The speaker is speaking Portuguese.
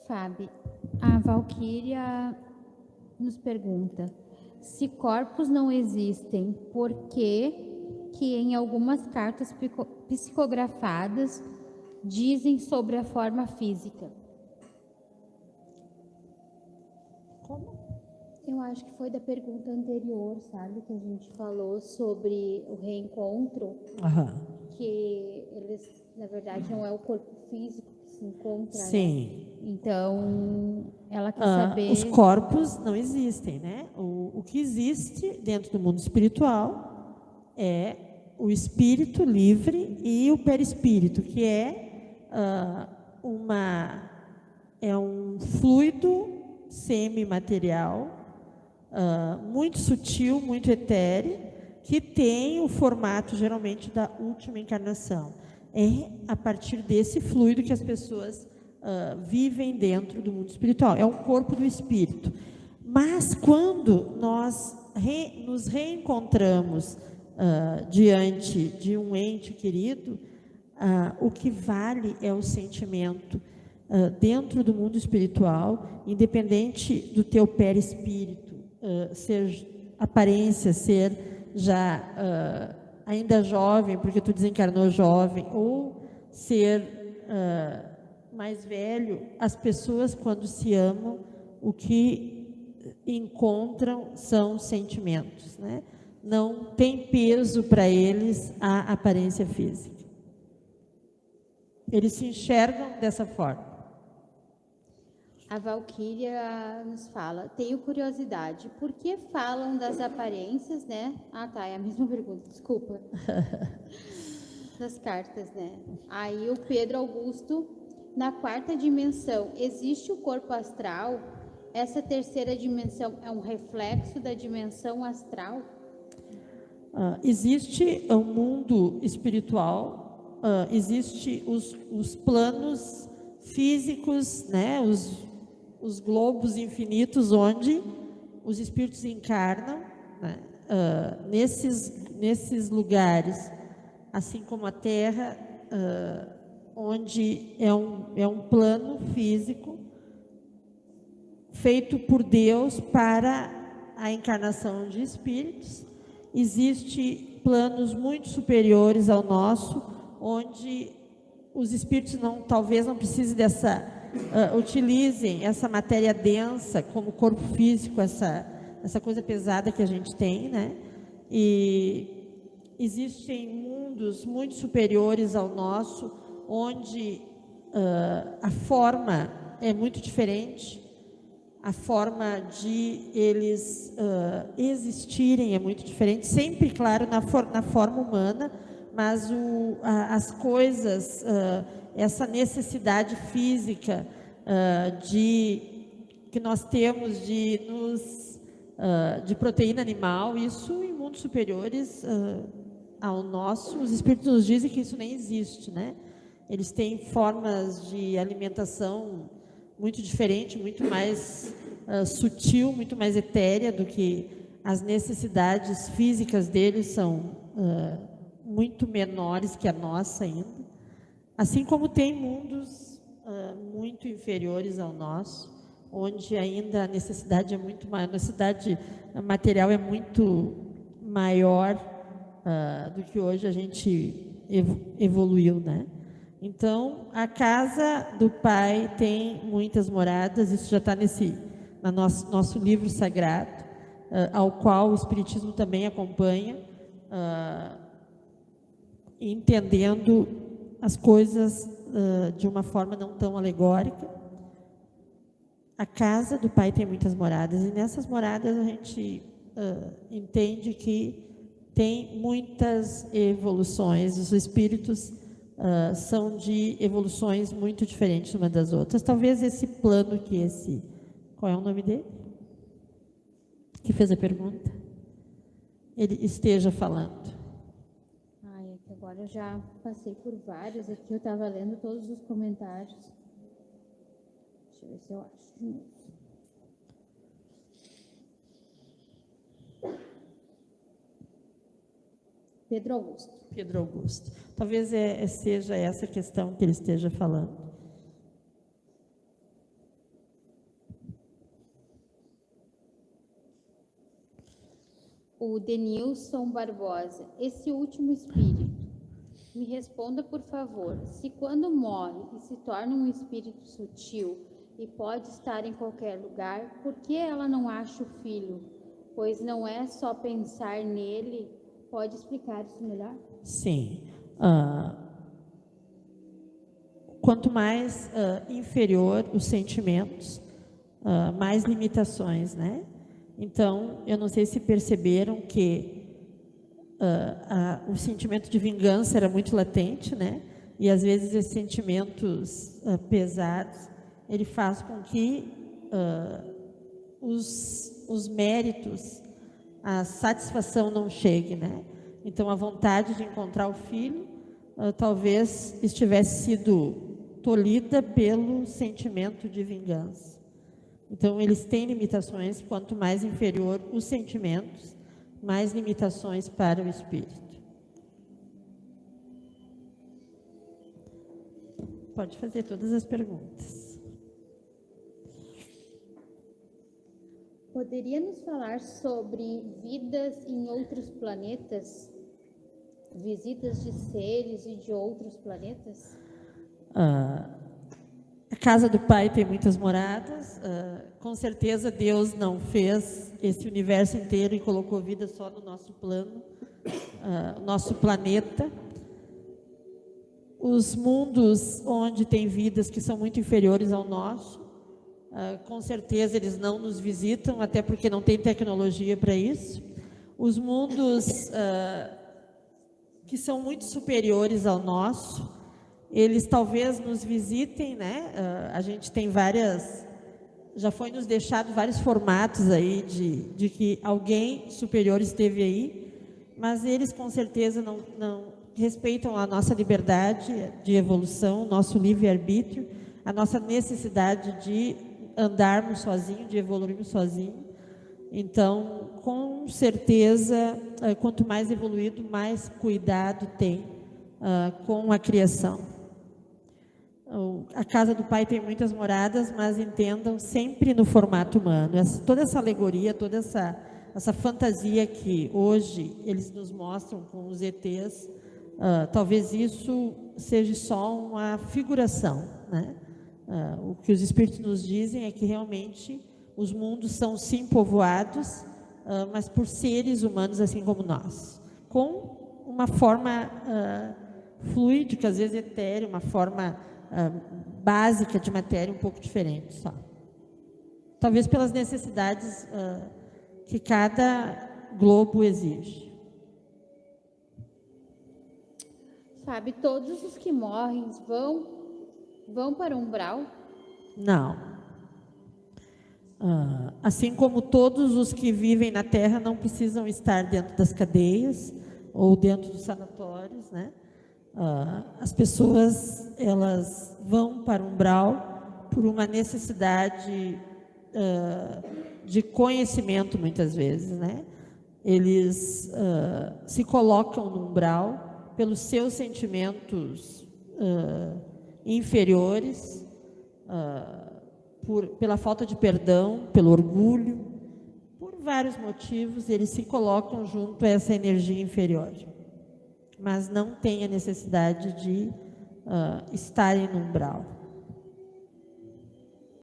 Fábio, a Valquíria nos pergunta: se corpos não existem, por que em algumas cartas psicografadas dizem sobre a forma física? Como? Eu acho que foi da pergunta anterior, sabe? Que a gente falou sobre o reencontro, que eles, na verdade, não é o corpo físico que se encontra, Sim. né? Então, ela quer saber... Os corpos não existem, né? O que existe dentro do mundo espiritual é o espírito livre e o perispírito, que é um fluido semimaterial, muito sutil, muito etéreo, que tem o formato geralmente da última encarnação. É a partir desse fluido que as pessoas vivem dentro do mundo espiritual. É um corpo do espírito. Mas quando nós nos reencontramos diante de um ente querido, o que vale é o sentimento dentro do mundo espiritual, independente do teu perispírito, ser aparência, ser já ainda jovem, porque tu desencarnou jovem, ou ser mais velho. As pessoas, quando se amam, o que encontram são sentimentos, né? Não tem peso para eles a aparência física. Eles se enxergam dessa forma. A Valquíria nos fala: tenho curiosidade, por que falam das aparências, né? Ah, tá, é a mesma pergunta, desculpa. Das cartas, né? Aí o Pedro Augusto: na quarta dimensão, existe o corpo astral? Essa terceira dimensão é um reflexo da dimensão astral? Existe um mundo espiritual, existe os planos físicos, né? Os globos infinitos onde os espíritos encarnam, né? Nesses lugares, assim como a Terra, onde é um plano físico feito por Deus para a encarnação de espíritos. Existem planos muito superiores ao nosso, onde os espíritos talvez não precisem utilizem essa matéria densa como corpo físico, essa coisa pesada que a gente tem, né? E existem mundos muito superiores ao nosso, onde a forma é muito diferente, a forma de eles existirem é muito diferente, sempre, claro, na forma humana, mas as coisas, essa necessidade física que nós temos de proteína animal, isso em mundos superiores ao nosso, os espíritos nos dizem que isso nem existe, né? Eles têm formas de alimentação muito diferente, muito mais sutil, muito mais etérea do que as necessidades físicas deles são muito menores que a nossa ainda. Assim como tem mundos muito inferiores ao nosso, onde ainda a necessidade é muito maior, a necessidade material é muito maior do que hoje a gente evoluiu, né? Então, a casa do Pai tem muitas moradas, isso já está no nosso livro sagrado, ao qual o Espiritismo também acompanha, entendendo as coisas de uma forma não tão alegórica. A casa do Pai tem muitas moradas, e nessas moradas a gente entende que tem muitas evoluções, os espíritos são de evoluções muito diferentes umas das outras. Talvez esse plano qual é o nome dele? Que fez a pergunta? Ele esteja falando. Ai, é que agora eu já passei por vários aqui, eu estava lendo todos os comentários. Deixa eu ver se eu acho de novo. Pedro Augusto. Pedro Augusto. Talvez seja essa questão que ele esteja falando. o Denilson Barbosa. Esse último espírito, me responda, por favor, se quando morre e se torna um espírito sutil e pode estar em qualquer lugar, por que ela não acha o filho? Pois não é só pensar nele. Pode explicar isso melhor? Sim. Quanto mais inferior os sentimentos, mais limitações, né? Então, eu não sei se perceberam que o sentimento de vingança era muito latente, né? E às vezes esses sentimentos pesados, ele faz com que os méritos, a satisfação não chegue, né? Então, a vontade de encontrar o filho talvez estivesse sido tolhida pelo sentimento de vingança. Então, eles têm limitações, quanto mais inferior os sentimentos, mais limitações para o espírito. Pode fazer todas as perguntas. Poderia nos falar sobre vidas em outros planetas? Visitas de seres e de outros planetas? A casa do Pai tem muitas moradas. Com certeza Deus não fez esse universo inteiro e colocou vida só no nosso plano, nosso planeta. Os mundos onde tem vidas que são muito inferiores ao nosso, com certeza eles não nos visitam, até porque não tem tecnologia para isso. Os mundos que são muito superiores ao nosso, eles talvez nos visitem, né? A gente tem já foi nos deixado vários formatos aí de que alguém superior esteve aí, mas eles com certeza não respeitam a nossa liberdade de evolução, nosso livre-arbítrio, a nossa necessidade de andarmos sozinhos, de evoluirmos sozinhos. Então, com certeza, quanto mais evoluído, mais cuidado tem com a criação. A casa do Pai tem muitas moradas, mas entendam sempre no formato humano. Toda essa alegoria, toda essa fantasia que hoje eles nos mostram com os ETs, talvez isso seja só uma figuração, né? O que os espíritos nos dizem é que realmente os mundos são sim povoados, mas por seres humanos assim como nós, com uma forma fluídica, às vezes etérea, uma forma básica de matéria um pouco diferente só. Talvez pelas necessidades que cada globo exige. Sabe, todos os que morrem vão para o umbral? Não. Assim como todos os que vivem na Terra não precisam estar dentro das cadeias ou dentro dos sanatórios, né? As pessoas, elas vão para o umbral por uma necessidade de conhecimento, muitas vezes, né? Eles se colocam no umbral pelos seus sentimentos inferiores, pela falta de perdão, pelo orgulho, por vários motivos, eles se colocam junto a essa energia inferior. Mas não tem a necessidade de estarem no umbral.